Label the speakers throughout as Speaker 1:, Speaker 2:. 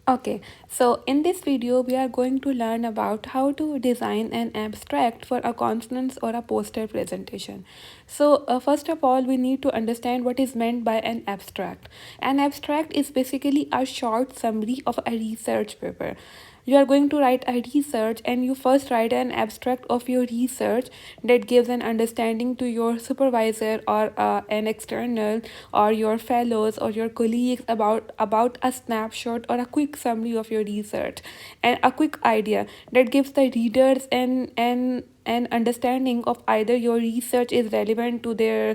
Speaker 1: Okay, so in this video, we are going to learn about how to design an abstract for a conference or a poster presentation. So, first of all, we need to understand what is meant by an abstract. An abstract is basically a short summary of a research paper. You are going to write a research, and you first write an abstract of your research that gives an understanding to your supervisor or an external or your fellows or your colleagues about a snapshot or a quick summary of your research, and a quick idea that gives the readers an understanding of either your research is relevant to their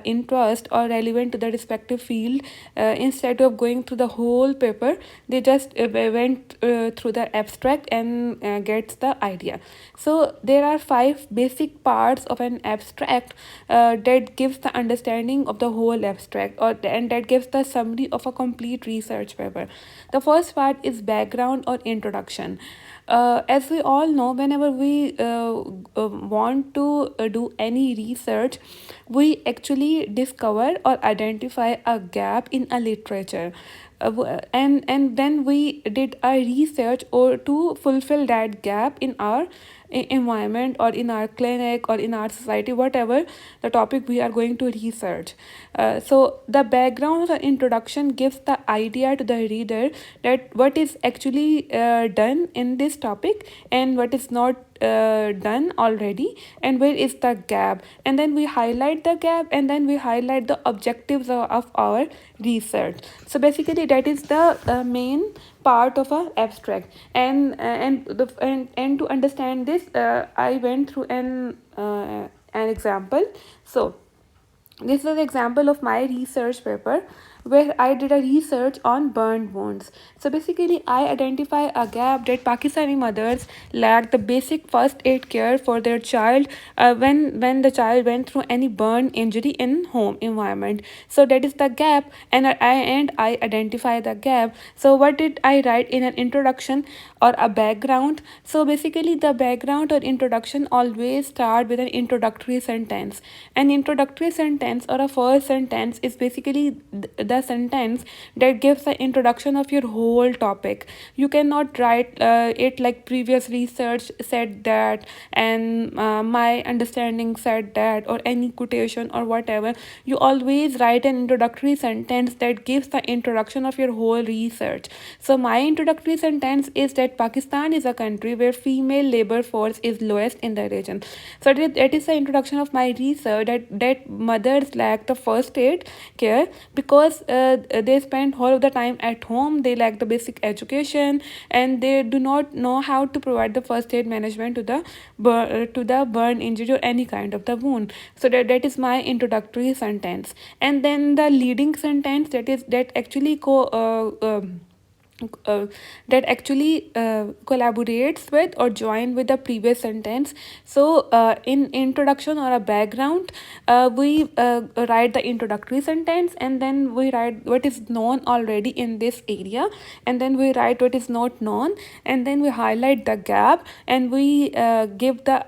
Speaker 1: interest or relevant to the respective field. Instead of going through the whole paper, they just went through the abstract and gets the idea. So there are five basic parts of an abstract that gives the understanding of the whole abstract, and that gives the summary of a complete research paper. The first part is background or introduction. As we all know, whenever we want to do any research, we actually discover or identify a gap in a literature. And then we did a research or to fulfill that gap in our environment or in our clinic or in our society, whatever the topic we are going to research. So the background or introduction gives the idea to the reader that what is actually done in this topic and what is not done already, and where is the gap, and then we highlight the gap, and then we highlight the objectives of our research. So basically that is the main part of a abstract. And to understand this, I went through an example. So this is an example of my research paper where I did a research on burn wounds. So basically, I identify a gap that Pakistani mothers lack the basic first aid care for their child when the child went through any burn injury in home environment. So that is the gap, and I identify the gap. So what did I write in an introduction or a background? So basically, the background or introduction always start with an introductory sentence. An introductory sentence or a first sentence is basically the sentence that gives the introduction of your whole topic. You cannot write it like previous research said that, and my understanding said that, or any quotation or whatever. You always write an introductory sentence that gives the introduction of your whole research. So my introductory sentence is that Pakistan is a country where female labor force is lowest in the region. So that is the introduction of my research, that mothers lack the first aid care because they spend whole of the time at home. They lack the basic education, and they do not know how to provide the first aid management to the burn injury or any kind of the wound. So that is my introductory sentence. And then the leading sentence, that actually uh, collaborates with or join with the previous sentence. So in introduction or a background, we write the introductory sentence, and then we write what is known already in this area, and then we write what is not known, and then we highlight the gap, and we give the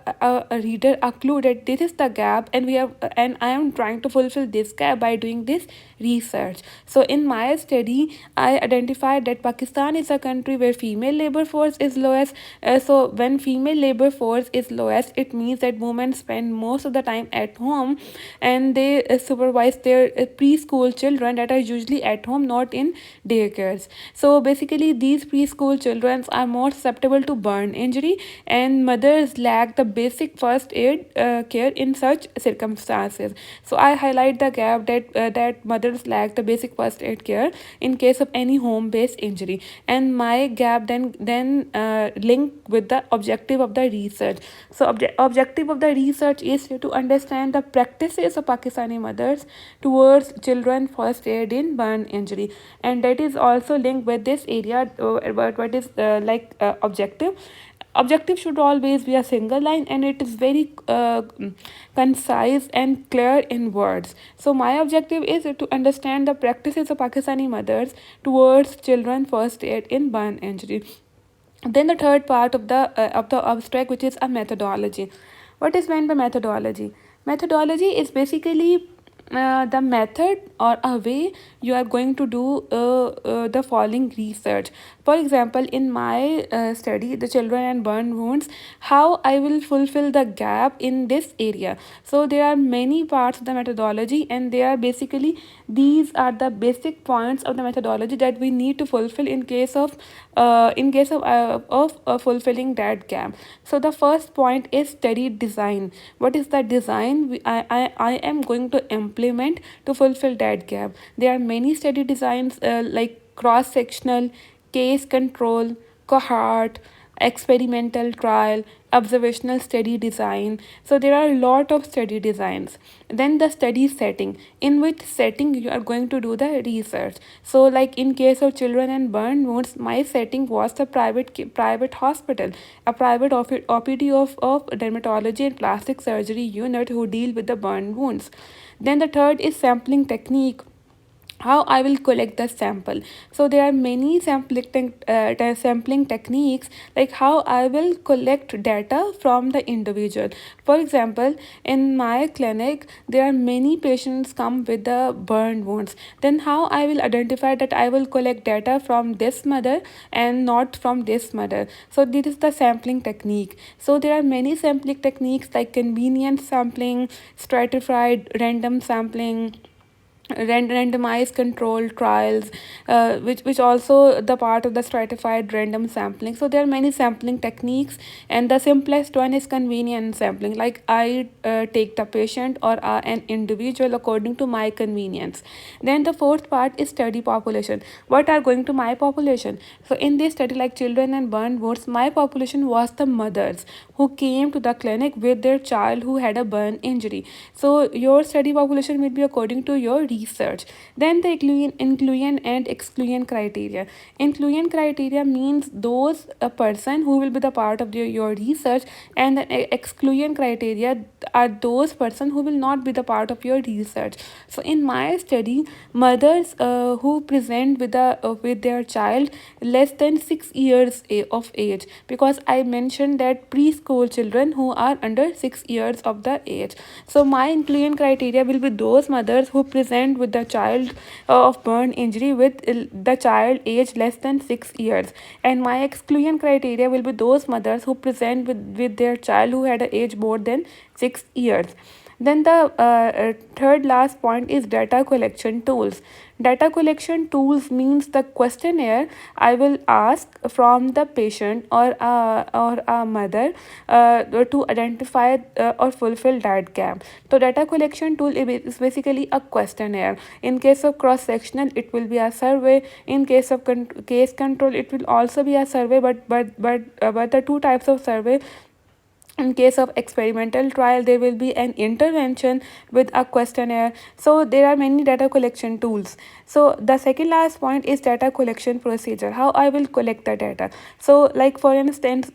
Speaker 1: reader a clue that this is the gap, and I am trying to fulfill this gap by doing this research. So in my study, I identified that Pakistan is a country where female labor force is lowest. So when female labor force is lowest, it means that women spend most of the time at home, and they supervise their preschool children that are usually at home, not in daycares. So basically, these preschool children are more susceptible to burn injury, and mothers lack the basic first aid care in such circumstances. So I highlight the gap that mothers lack the basic first aid care in case of any home based injury, and my gap then link with the objective of the research. So objective of the research is to understand the practices of Pakistani mothers towards children first aid in burn injury, and that is also linked with this area about what is objective. Objective should always be a single line, and it is very concise and clear in words. So my objective is to understand the practices of Pakistani mothers towards children first aid in burn injury. Then the third part of the abstract, which is a methodology. What is meant by methodology? Methodology is basically the method or a way you are going to do the following research. For example, in my study, the children and burn wounds, how I will fulfill the gap in this area. So there are many parts of the methodology, and they are basically, these are the basic points of the methodology that we need to fulfill in case of fulfilling that gap. So the first point is study design. What is the design I am going to implement to fulfill that gap? There are many study designs, like cross sectional, case control, cohort, experimental trial, observational study design. So there are a lot of study designs. Then the study setting, in which setting you are going to do the research. So like in case of children and burn wounds, my setting was the private hospital, a private OPD of dermatology and plastic surgery unit who deal with the burn wounds. Then the third is sampling technique, how I will collect the sample. So there are many sampling techniques, like how I will collect data from the individual. For example, in my clinic, there are many patients come with the burn wounds. Then how I will identify that I will collect data from this mother and not from this mother. So this is the sampling technique. So there are many sampling techniques like convenience sampling, stratified random sampling, randomized controlled trials, which also the part of the stratified random sampling. So there are many sampling techniques, and the simplest one is convenience sampling, like I take the patient or an individual according to my convenience. Then the fourth part is study population. What are going to my population? So in this study, like children and burn wounds, my population was the mothers who came to the clinic with their child who had a burn injury. So your study population will be according to your research. Then the inclusion and exclusion criteria. Inclusion criteria means those a person who will be the part of your research, and the exclusion criteria are those person who will not be the part of your research. So in my study, mothers who present with their child less than 6 years of age, because I mentioned that preschool children who are under 6 years of the age. So my inclusion criteria will be those mothers who present with the child of burn injury with the child age less than 6 years, and my exclusion criteria will be those mothers who present with their child who had an age more than 6 years. Then the third last point is data collection tools. Data collection tools means the questionnaire I will ask from the patient or a mother to identify or fulfill that gap. So data collection tool is basically a questionnaire. In case of cross sectional, it will be a survey. In case of case control, it will also be a survey. But the two types of survey, in case of experimental trial, there will be an intervention with a questionnaire. So there are many data collection tools. So the second last point is data collection procedure, how I will collect the data. So like for instance,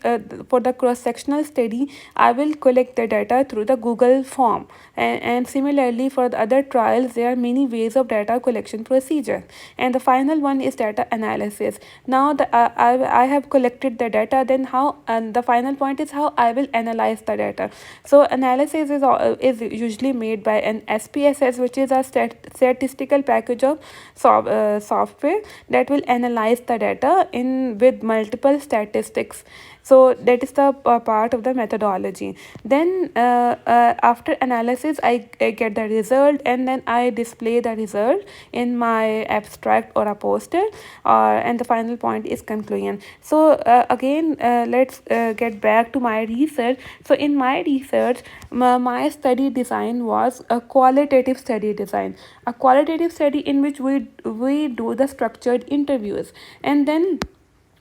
Speaker 1: for the cross sectional study, I will collect the data through the Google form, and similarly for the other trials, there are many ways of data collection procedure. And the final one is data analysis. Now I have collected the data, then how, and the final point is how I will analyze the data. So analysis is usually made by an SPSS, which is a statistical package of software that will analyze the data in with multiple statistics. So that is the part of the methodology. Then after analysis, I get the result, and then I display the result in my abstract or a poster, and the final point is conclusion. So again, let's get back to my research. So in my research, my study design was a qualitative study design, a qualitative study in which we do the structured interviews. And then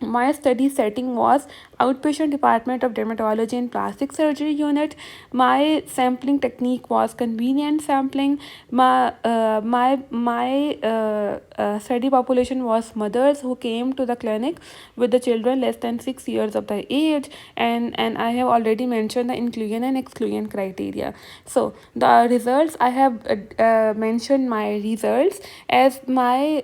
Speaker 1: my study setting was outpatient department of dermatology and plastic surgery unit. My sampling technique was convenient sampling. My study population was mothers who came to the clinic with the children less than 6 years of the age, and I have already mentioned the inclusion and exclusion criteria. So the results, I have mentioned my results as my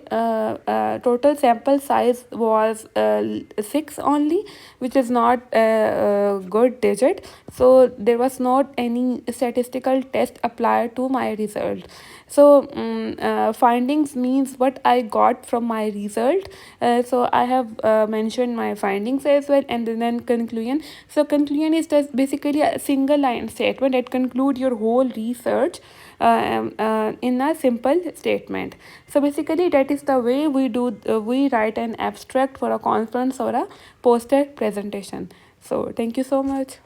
Speaker 1: total sample size was 6 only, which is not a good digit. So there was not any statistical test applied to my result. So findings means what I got from my result. So I have mentioned my findings as well, and then conclusion. So conclusion is just basically a single line statement that conclude your whole research in a simple statement. So basically that is the way we write an abstract for a conference or a poster presentation. So thank you so much.